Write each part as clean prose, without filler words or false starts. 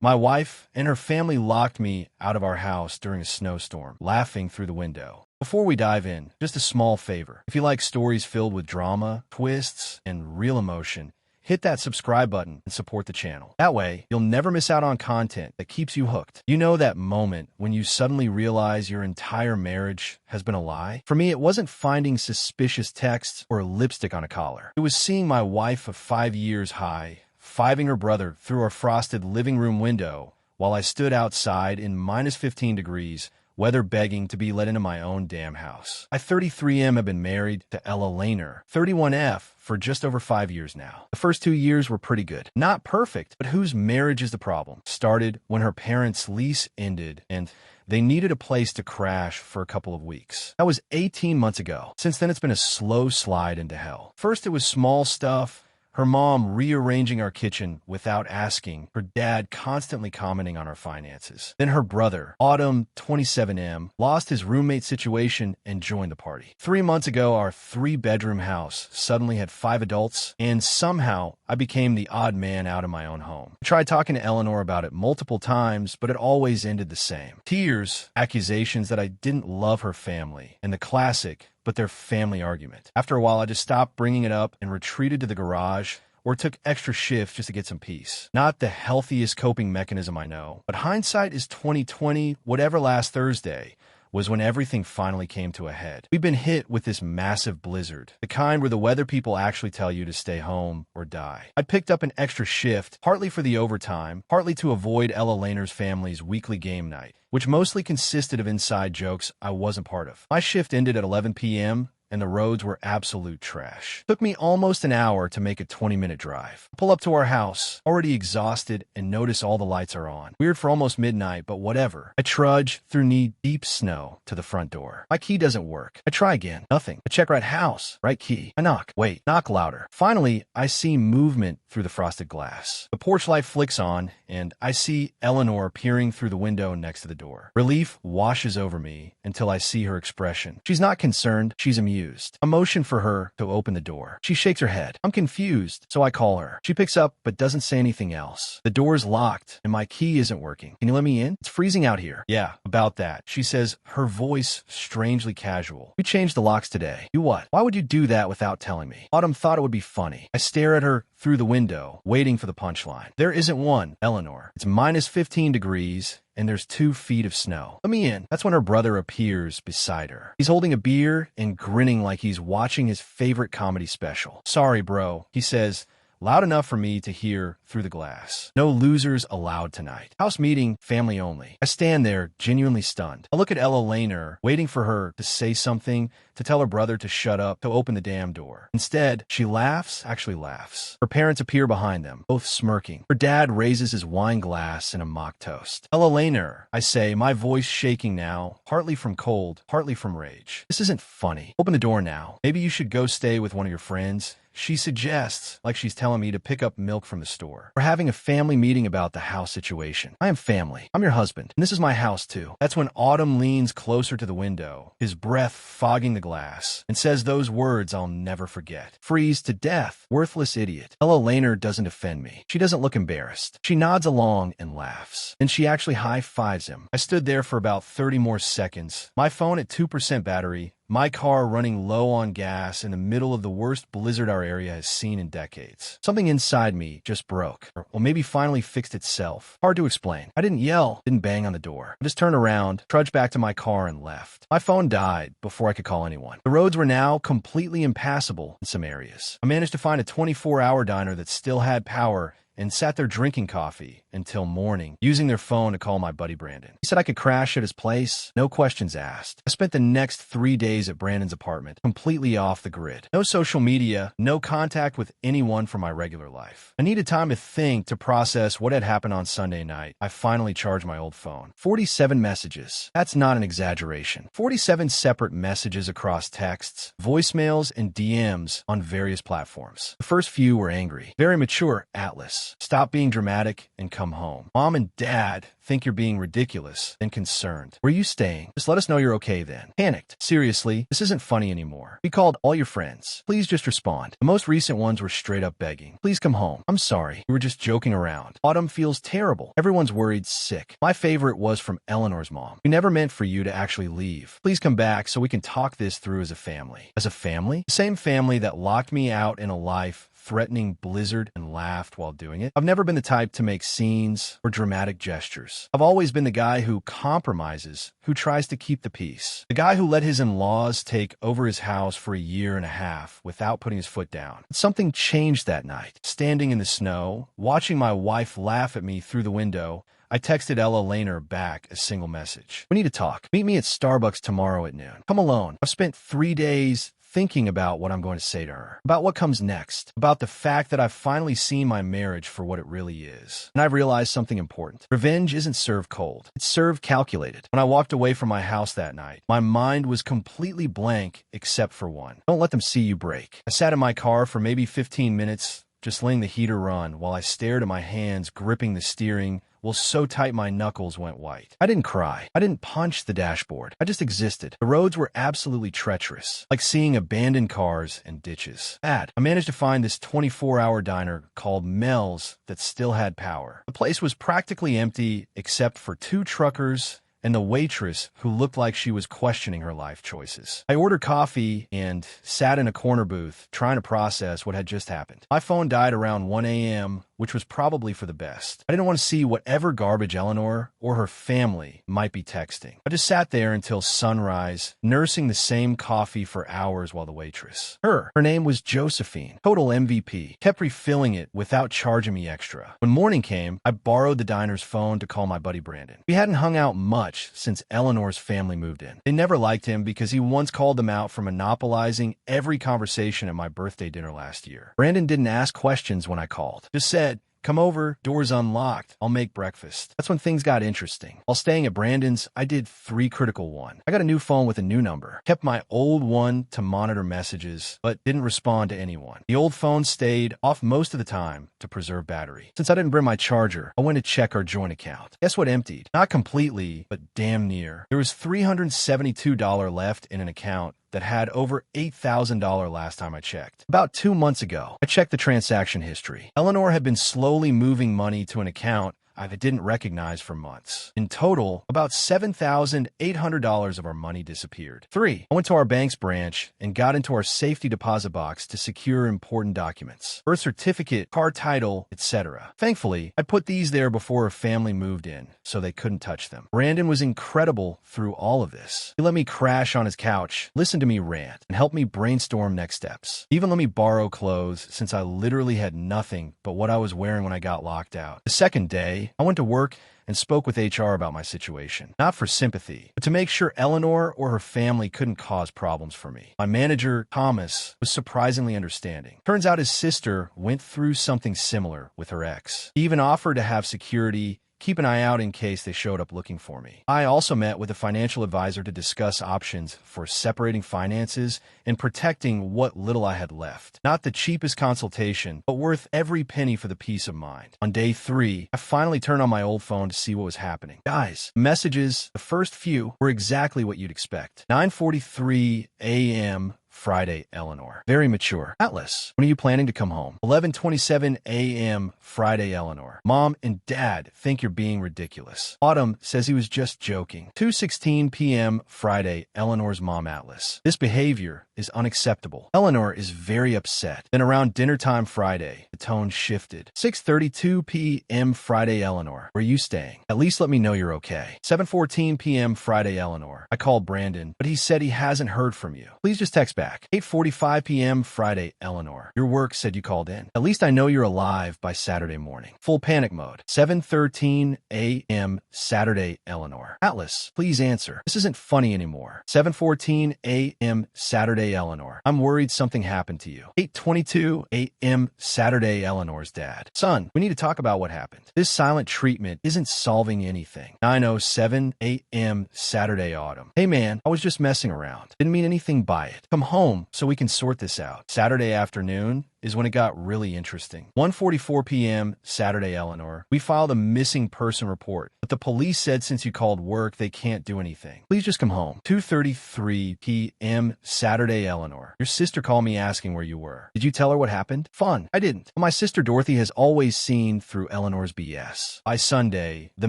My wife and her family locked me out of our house during a snowstorm, laughing through the window. Before we dive in, just a small favor. If you like stories filled with drama, twists, and real emotion, hit that subscribe button and support the channel. That way, you'll never miss out on content that keeps you hooked. You know that moment when you suddenly realize your entire marriage has been a lie? For me, it wasn't finding suspicious texts or lipstick on a collar. It was seeing my wife of 5 years high fiving her brother through our frosted living room window while I stood outside in minus 15 degrees, weather begging to be let into my own damn house. I 33M have been married to Ella Lehner, 31F, for just over 5 years now. The first 2 years were pretty good. Not perfect, but whose marriage is the problem? Started when her parents' lease ended and they needed a place to crash for a couple of weeks. That was 18 months ago. Since then, it's been a slow slide into hell. First, it was small stuff. Her mom rearranging our kitchen without asking, her dad constantly commenting on our finances. Then her brother, Autumn 27M, lost his roommate situation and joined the party. 3 months ago, our 3-bedroom house suddenly had 5 adults, and somehow I became the odd man out of my own home. I tried talking to Eleanor about it multiple times, but it always ended the same. Tears, accusations that I didn't love her family, and the classic, but their family argument. After a while, I just stopped bringing it up and retreated to the garage or took extra shifts just to get some peace. Not the healthiest coping mechanism I know, but hindsight is 2020. Whatever last Thursday was when everything finally came to a head. We've been hit with this massive blizzard, the kind where the weather people actually tell you to stay home or die. I picked up an extra shift, partly for the overtime, partly to avoid Ella Lehner's family's weekly game night, which mostly consisted of inside jokes I wasn't part of. My shift ended at 11 p.m., and the roads were absolute trash. Took me almost an hour to make a 20-minute drive. Pull up to our house, already exhausted, and notice all the lights are on. Weird for almost midnight, but whatever. I trudge through knee-deep snow to the front door. My key doesn't work. I try again. Nothing. I check right house. Right key. I knock. Wait. Knock louder. Finally, I see movement through the frosted glass. The porch light flicks on, and I see Eleanor peering through the window next to the door. Relief washes over me until I see her expression. She's not concerned. She's amused. I motion for her to open the door. She shakes her head. I'm confused, so I call her. She picks up but doesn't say anything else. The door's locked, and my key isn't working. Can you let me in? It's freezing out here. Yeah, about that. She says, her voice strangely casual. We changed the locks today. You what? Why would you do that without telling me? Autumn thought it would be funny. I stare at her through the window, waiting for the punchline. There isn't one, Eleanor. It's minus 15 degrees, and there's 2 feet of snow. Let me in. That's when her brother appears beside her. He's holding a beer and grinning like he's watching his favorite comedy special. Sorry, bro, he says, loud enough for me to hear through the glass. No losers allowed tonight. House meeting, family only. I stand there, genuinely stunned. I look at Ella Lehner, waiting for her to say something, to tell her brother to shut up, to open the damn door. Instead, she laughs, actually laughs. Her parents appear behind them, both smirking. Her dad raises his wine glass in a mock toast. Ella Lehner, I say, my voice shaking now, partly from cold, partly from rage. This isn't funny. Open the door now. Maybe you should go stay with one of your friends. She suggests, like she's telling me to pick up milk from the store. We're having a family meeting about the house situation. I am family. I'm your husband, and this is my house too. That's when Autumn leans closer to the window, his breath fogging the glass, and says those words I'll never forget. Freeze to death. Worthless idiot. Ella Lehner doesn't offend me. She doesn't look embarrassed. She nods along and laughs. Then she actually high-fives him. I stood there for about 30 more seconds, my phone at 2% battery, my car running low on gas in the middle of the worst blizzard our area has seen in decades. Something inside me just broke, or maybe finally fixed itself. Hard to explain. I didn't yell, didn't bang on the door. I just turned around, trudged back to my car, and left. My phone died before I could call anyone. The roads were now completely impassable in some areas. I managed to find a 24-hour diner that still had power and sat there drinking coffee until morning, using their phone to call my buddy Brandon. He said I could crash at his place, no questions asked. I spent the next 3 days at Brandon's apartment, completely off the grid. No social media, no contact with anyone from my regular life. I needed time to think, to process what had happened on Sunday night. I finally charged my old phone. 47 messages. That's not an exaggeration. 47 separate messages across texts, voicemails, and DMs on various platforms. The first few were angry. Very mature, Atlas. Atlas. Stop being dramatic and come home. Mom and Dad think you're being ridiculous and concerned. Where are you staying? Just let us know you're okay then. Panicked. Seriously, this isn't funny anymore. We called all your friends. Please just respond. The most recent ones were straight up begging. Please come home. I'm sorry. We were just joking around. Autumn feels terrible. Everyone's worried sick. My favorite was from Eleanor's mom. We never meant for you to actually leave. Please come back so we can talk this through as a family. As a family? The same family that locked me out in a life-threatening blizzard and laughed while doing it. I've never been the type to make scenes or dramatic gestures. I've always been the guy who compromises, who tries to keep the peace. The guy who let his in-laws take over his house for a year and a half without putting his foot down. But something changed that night. Standing in the snow, watching my wife laugh at me through the window, I texted Ella Laner back a single message. We need to talk. Meet me at Starbucks tomorrow at noon. Come alone. I've spent 3 days thinking about what I'm going to say to her, about what comes next, about the fact that I've finally seen my marriage for what it really is. And I've realized something important. Revenge isn't served cold. It's served calculated. When I walked away from my house that night, my mind was completely blank except for one. Don't let them see you break. I sat in my car for maybe 15 minutes, just letting the heater run while I stared at my hands gripping the steering so tight my knuckles went white. I didn't cry. I didn't punch the dashboard. I just existed. The roads were absolutely treacherous, like seeing abandoned cars and ditches. I managed to find this 24-hour diner called Mel's that still had power. The place was practically empty except for 2 truckers and the waitress who looked like she was questioning her life choices. I ordered coffee and sat in a corner booth trying to process what had just happened. My phone died around 1 a.m., which was probably for the best. I didn't want to see whatever garbage Eleanor or her family might be texting. I just sat there until sunrise, nursing the same coffee for hours while the waitress. Her name was Josephine, total MVP, kept refilling it without charging me extra. When morning came, I borrowed the diner's phone to call my buddy Brandon. We hadn't hung out much since Eleanor's family moved in. They never liked him because he once called them out for monopolizing every conversation at my birthday dinner last year. Brandon didn't ask questions when I called, just said, "Come over, door's unlocked, I'll make breakfast." That's when things got interesting. While staying at Brandon's, I did 3 critical 1. I got a new phone with a new number, kept my old one to monitor messages, but didn't respond to anyone. The old phone stayed off most of the time to preserve battery. Since I didn't bring my charger, I went to check our joint account. Guess what emptied? Not completely, but damn near. There was $372 left in an account that had over $8,000 last time I checked. About 2 months ago, I checked the transaction history. Eleanor had been slowly moving money to an account I didn't recognize for months. In total, about $7,800 of our money disappeared. 3. I went to our bank's branch and got into our safety deposit box to secure important documents. Birth certificate, car title, etc. Thankfully, I put these there before her family moved in, so they couldn't touch them. Brandon was incredible through all of this. He let me crash on his couch, listen to me rant, and help me brainstorm next steps. He even let me borrow clothes since I literally had nothing but what I was wearing when I got locked out. The second day, I went to work and spoke with HR about my situation. Not for sympathy, but to make sure Eleanor or her family couldn't cause problems for me. My manager, Thomas, was surprisingly understanding. Turns out his sister went through something similar with her ex. He even offered to have security keep an eye out in case they showed up looking for me. I also met with a financial advisor to discuss options for separating finances and protecting what little I had left. Not the cheapest consultation, but worth every penny for the peace of mind. On day 3, I finally turned on my old phone to see what was happening. Guys, messages, the first few, were exactly what you'd expect. 9:43 a.m. Friday, Eleanor. Very mature. Atlas, when are you planning to come home? 11:27 a.m. Friday, Eleanor. Mom and Dad think you're being ridiculous. Autumn says he was just joking. 2:16 p.m. Friday, Eleanor's mom, Atlas. This behavior is unacceptable. Eleanor is very upset. Then around dinner time Friday, the tone shifted. 6:32 p.m. Friday, Eleanor. Where are you staying? At least let me know you're okay. 7:14 p.m. Friday, Eleanor. I called Brandon, but he said he hasn't heard from you. Please just text back. 8:45 p.m. Friday, Eleanor. Your work said you called in. At least I know you're alive by Saturday morning. Full panic mode. 7:13 a.m. Saturday, Eleanor. Atlas, please answer. This isn't funny anymore. 7:14 a.m. Saturday, Eleanor. I'm worried something happened to you. 8:22 a.m. Saturday, Eleanor's dad. Son, we need to talk about what happened. This silent treatment isn't solving anything. 9:07 a.m. Saturday, Autumn. Hey man, I was just messing around. Didn't mean anything by it. Come home so we can sort this out. Saturday afternoon, is when it got really interesting. 1:44 p.m. Saturday, Eleanor. We filed a missing person report, but the police said since you called work, they can't do anything. Please just come home. 2:33 p.m. Saturday, Eleanor. Your sister called me asking where you were. Did you tell her what happened? Fun. I didn't. But my sister Dorothy has always seen through Eleanor's BS. By Sunday, the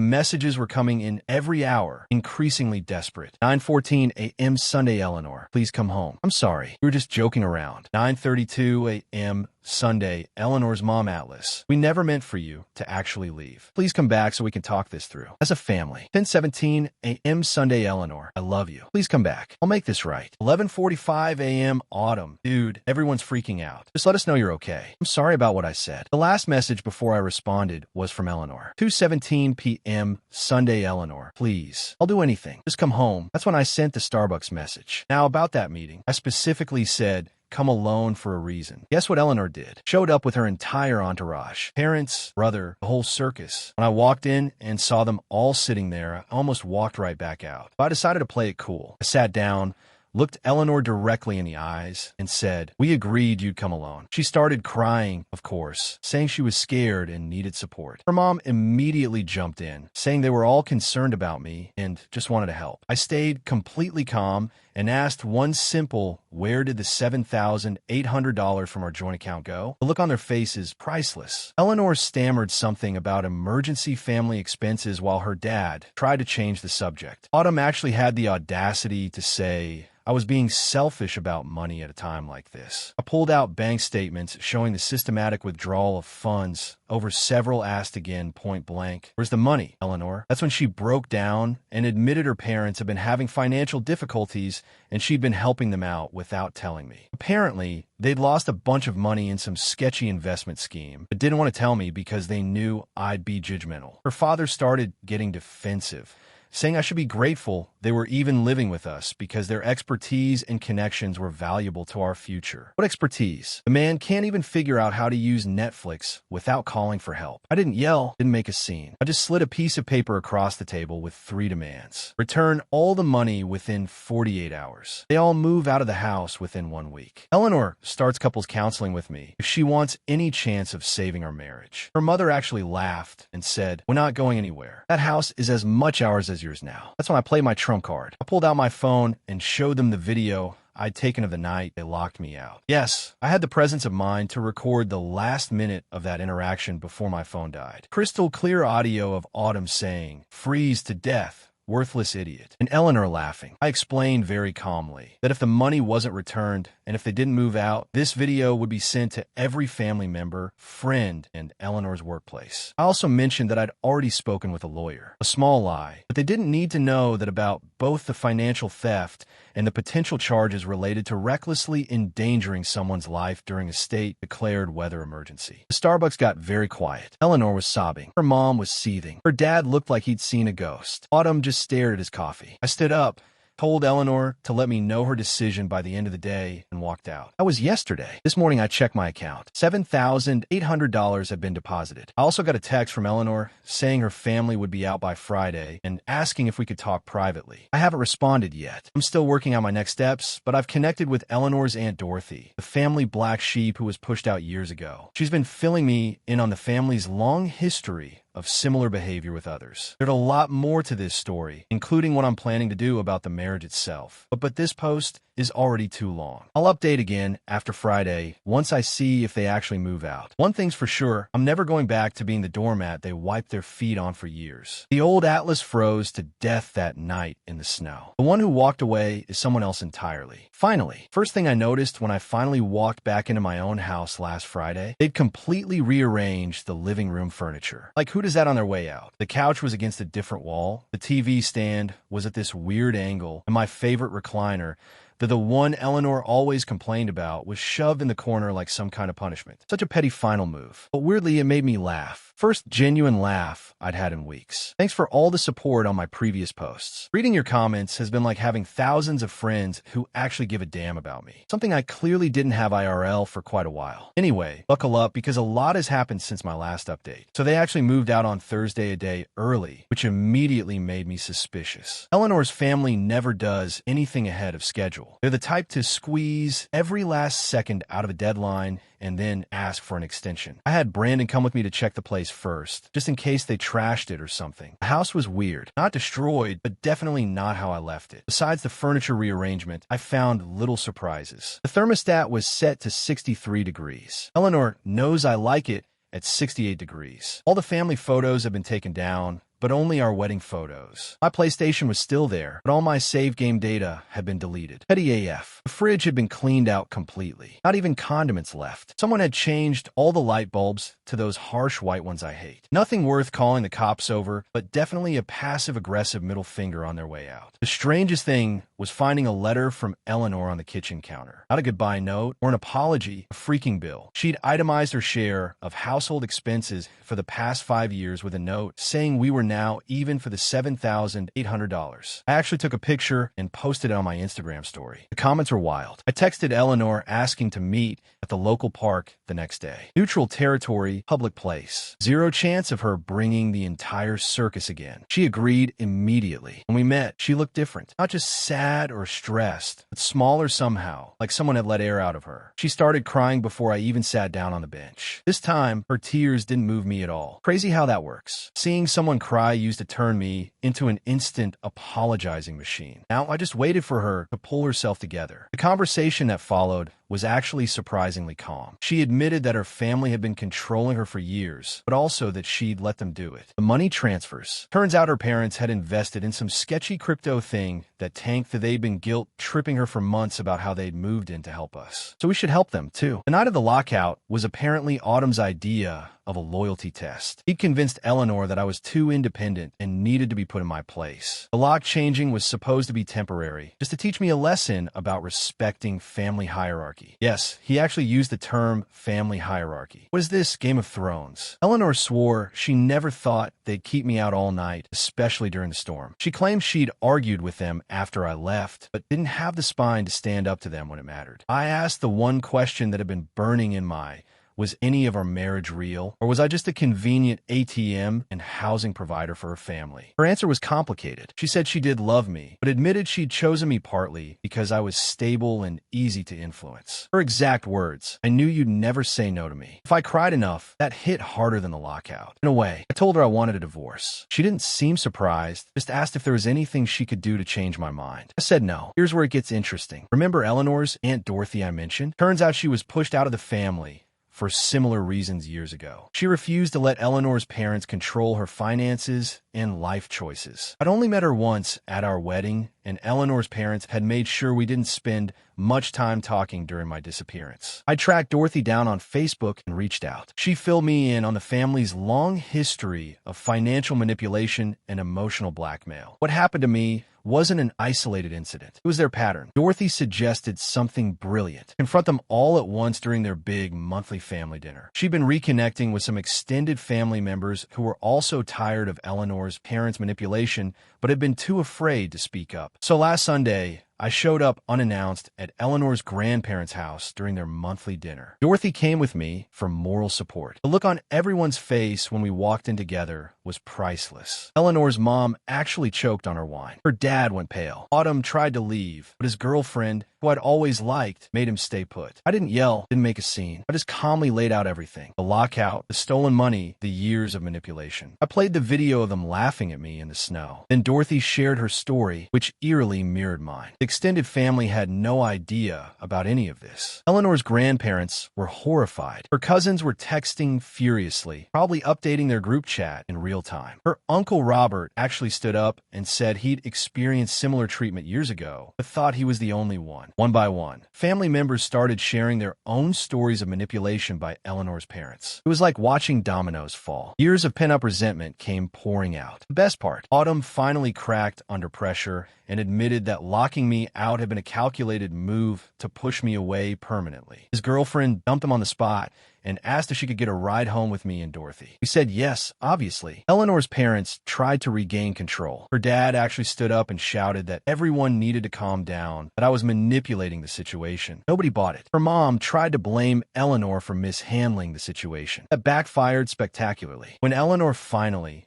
messages were coming in every hour, increasingly desperate. 9:14 a.m. Sunday, Eleanor. Please come home. I'm sorry. We were just joking around. 9:32 a.m. Sunday, Eleanor's mom, Atlas. We never meant for you to actually leave. Please come back so we can talk this through. As a family. 10:17 a.m. Sunday, Eleanor. I love you. Please come back. I'll make this right. 11:45 a.m. Autumn. Dude, everyone's freaking out. Just let us know you're okay. I'm sorry about what I said. The last message before I responded was from Eleanor. 2:17 p.m. Sunday, Eleanor. Please. I'll do anything. Just come home. That's when I sent the Starbucks message. Now, about that meeting, I specifically said, come alone for a reason. Guess what Eleanor did? Showed up with her entire entourage. Parents, brother, the whole circus. When I walked in and saw them all sitting there, I almost walked right back out. But I decided to play it cool. I sat down, looked Eleanor directly in the eyes, and said, we agreed you'd come alone. She started crying, of course, saying she was scared and needed support. Her mom immediately jumped in, saying they were all concerned about me and just wanted to help. I stayed completely calm and asked one simple, where did the $7,800 from our joint account go? The look on their face is priceless. Eleanor stammered something about emergency family expenses while her dad tried to change the subject. Autumn actually had the audacity to say, I was being selfish about money at a time like this. I pulled out bank statements showing the systematic withdrawal of funds over several, asked again point blank, where's the money, Eleanor? That's when she broke down and admitted her parents had been having financial difficulties and she'd been helping them out without telling me. Apparently, they'd lost a bunch of money in some sketchy investment scheme, but didn't want to tell me because they knew I'd be judgmental. Her father started getting defensive, saying I should be grateful they were even living with us because their expertise and connections were valuable to our future. What expertise? The man can't even figure out how to use Netflix without calling for help. I didn't yell, didn't make a scene. I just slid a piece of paper across the table with 3 demands. Return all the money within 48 hours. They all move out of the house within 1 week. Eleanor starts couples counseling with me if she wants any chance of saving our marriage. Her mother actually laughed and said, we're not going anywhere. That house is as much ours as yours now. That's when I play my trump card. I pulled out my phone and showed them the video I'd taken of the night they locked me out. Yes, I had the presence of mind to record the last minute of that interaction before my phone died. Crystal clear audio of Autumn saying, freeze to death. Worthless idiot. And Eleanor laughing. I explained very calmly that if the money wasn't returned and if they didn't move out, this video would be sent to every family member, friend, and Eleanor's workplace. I also mentioned that I'd already spoken with a lawyer. A small lie, but they didn't need to know that about both the financial theft and the potential charges related to recklessly endangering someone's life during a state-declared weather emergency. The Starbucks got very quiet. Eleanor was sobbing. Her mom was seething. Her dad looked like he'd seen a ghost. Autumn just stared at his coffee. I stood up, told Eleanor to let me know her decision by the end of the day, and walked out. That was yesterday. This morning I checked my account. $7,800 had been deposited. I also got a text from Eleanor saying her family would be out by Friday and asking if we could talk privately. I haven't responded yet. I'm still working on my next steps, but I've connected with Eleanor's Aunt Dorothy, the family black sheep who was pushed out years ago. She's been filling me in on the family's long history of similar behavior with others. There's a lot more to this story, including what I'm planning to do about the marriage itself. But this post is already too long. I'll update again after Friday once I see if they actually move out. One thing's for sure, I'm never going back to being the doormat they wiped their feet on for years. The old Atlas froze to death that night in the snow. The one who walked away is someone else entirely. Finally, first thing I noticed when I finally walked back into my own house last Friday, they'd completely rearranged the living room furniture. Like, who does that on their way out? The couch was against a different wall, the TV stand was at this weird angle, and my favorite recliner, the one Eleanor always complained about, was shoved in the corner like some kind of punishment. Such a petty final move. But weirdly, it made me laugh. First genuine laugh I'd had in weeks. Thanks for all the support on my previous posts. Reading your comments has been like having thousands of friends who actually give a damn about me. Something I clearly didn't have IRL for quite a while. Anyway, buckle up because a lot has happened since my last update. So they actually moved out on Thursday a day early, which immediately made me suspicious. Eleanor's family never does anything ahead of schedule. people. They're the type to squeeze every last second out of a deadline and then ask for an extension. I had Brandon come with me to check the place first, just in case they trashed it or something. The house was weird. Not destroyed, but definitely not how I left it. Besides the furniture rearrangement, I found little surprises. The thermostat was set to 63 degrees. Eleanor knows I like it at 68 degrees. All the family photos have been taken down, but only our wedding photos. My PlayStation was still there, but all my save game data had been deleted. Petty AF. The fridge had been cleaned out completely. Not even condiments left. Someone had changed all the light bulbs to those harsh white ones I hate. Nothing worth calling the cops over, but definitely a passive-aggressive middle finger on their way out. The strangest thing was finding a letter from Eleanor on the kitchen counter. Not a goodbye note or an apology, a freaking bill. She'd itemized her share of household expenses for the past 5 years with a note saying we were now even for the $7,800. I actually took a picture and posted it on my Instagram story. The comments were wild. I texted Eleanor asking to meet at the local park the next day. Neutral territory, public place. Zero chance of her bringing the entire circus again. She agreed immediately. When we met, she looked different. Not just sad or stressed, but smaller somehow, like someone had let air out of her. She started crying before I even sat down on the bench. This time, her tears didn't move me at all. Crazy how that works. Seeing someone cry used to turn me into an instant apologizing machine. Now, I just waited for her to pull herself together. The conversation that followed was actually surprisingly calm. She admitted that her family had been controlling her for years, but also that she'd let them do it. The money transfers. Turns out her parents had invested in some sketchy crypto thing that tanked that they'd been guilt-tripping her for months about how they'd moved in to help us. So we should help them, too. The night of the lockout was apparently Autumn's idea of a loyalty test. He convinced Eleanor that I was too independent and needed to be put in my place. The lock changing was supposed to be temporary, just to teach me a lesson about respecting family hierarchy. Yes, he actually used the term family hierarchy. What is this, Game of Thrones? Eleanor swore she never thought they'd keep me out all night, especially during the storm. She claimed she'd argued with them after I left, but didn't have the spine to stand up to them when it mattered. I asked the one question that had been burning in my was any of our marriage real, or was I just a convenient ATM and housing provider for her family? Her answer was complicated. She said she did love me, but admitted she'd chosen me partly because I was stable and easy to influence. Her exact words, "I knew you'd never say no to me." If I cried enough, that hit harder than the lockout. In a way, I told her I wanted a divorce. She didn't seem surprised, just asked if there was anything she could do to change my mind. I said no. Here's where it gets interesting. Remember Eleanor's Aunt Dorothy I mentioned? Turns out she was pushed out of the family for similar reasons years ago. She refused to let Eleanor's parents control her finances and life choices. I'd only met her once at our wedding, and Eleanor's parents had made sure we didn't spend much time talking during my disappearance. I tracked Dorothy down on Facebook and reached out. She filled me in on the family's long history of financial manipulation and emotional blackmail. What happened to me wasn't an isolated incident. It was their pattern. Dorothy suggested something brilliant. Confront them all at once during their big monthly family dinner. She'd been reconnecting with some extended family members who were also tired of Eleanor's parents' manipulation, but had been too afraid to speak up. So last Sunday, I showed up unannounced at Eleanor's grandparents' house during their monthly dinner. Dorothy came with me for moral support. The look on everyone's face when we walked in together was priceless. Eleanor's mom actually choked on her wine. Her dad went pale. Autumn tried to leave, but his girlfriend, who I'd always liked, made him stay put. I didn't yell, didn't make a scene. I just calmly laid out everything. The lockout, the stolen money, the years of manipulation. I played the video of them laughing at me in the snow. Then Dorothy shared her story, which eerily mirrored mine. The extended family had no idea about any of this. Eleanor's grandparents were horrified. Her cousins were texting furiously, probably updating their group chat in real time. Her uncle Robert actually stood up and said he'd experienced similar treatment years ago, but thought he was the only one. One by one, family members started sharing their own stories of manipulation by Eleanor's parents. It was like watching dominoes fall. Years of pent-up resentment came pouring out. The best part, Autumn finally cracked under pressure and admitted that locking me out had been a calculated move to push me away permanently. His girlfriend dumped him on the spot and asked if she could get a ride home with me and Dorothy. We said yes, obviously. Eleanor's parents tried to regain control. Her dad actually stood up and shouted that everyone needed to calm down, that I was manipulating the situation. Nobody bought it. Her mom tried to blame Eleanor for mishandling the situation. That backfired spectacularly. When Eleanor finally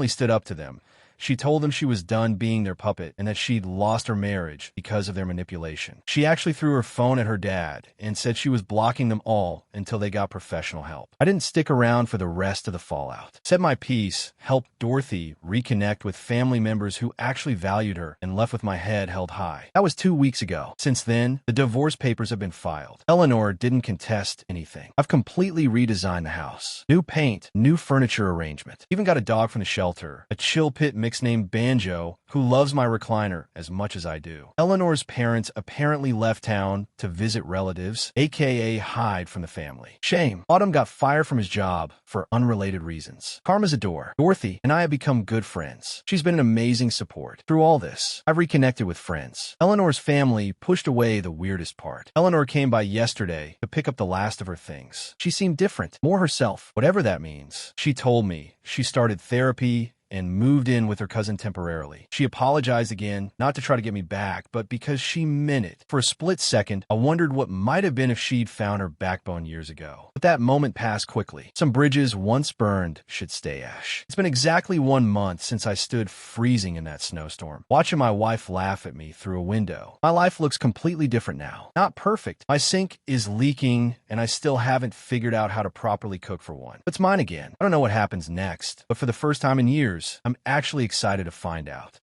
stood up to them, She told them she was done being their puppet and that she'd lost her marriage because of their manipulation. She actually threw her phone at her dad and said she was blocking them all until they got professional help. I didn't stick around for the rest of the fallout. Said my piece helped Dorothy reconnect with family members who actually valued her and left with my head held high. That was 2 weeks ago. Since then, the divorce papers have been filed. Eleanor didn't contest anything. I've completely redesigned the house. New paint, new furniture arrangement. Even got a dog from the shelter, a chill pit mix named Banjo, who loves my recliner as much as I do. Eleanor's parents apparently left town to visit relatives, aka hide from the family. Shame. Autumn got fired from his job for unrelated reasons. Karma's a door. Dorothy and I have become good friends. She's been an amazing support. Through all this, I've reconnected with friends. Eleanor's family pushed away the weirdest part. Eleanor came by yesterday to pick up the last of her things. She seemed different, more herself, whatever that means. She told me she started therapy and moved in with her cousin temporarily. She apologized again, not to try to get me back, but because she meant it. For a split second, I wondered what might have been if she'd found her backbone years ago. But that moment passed quickly. Some bridges once burned should stay ash. It's been exactly 1 month since I stood freezing in that snowstorm, watching my wife laugh at me through a window. My life looks completely different now. Not perfect. My sink is leaking, and I still haven't figured out how to properly cook for one. But it's mine again. I don't know what happens next, but for the first time in years, I'm actually excited to find out.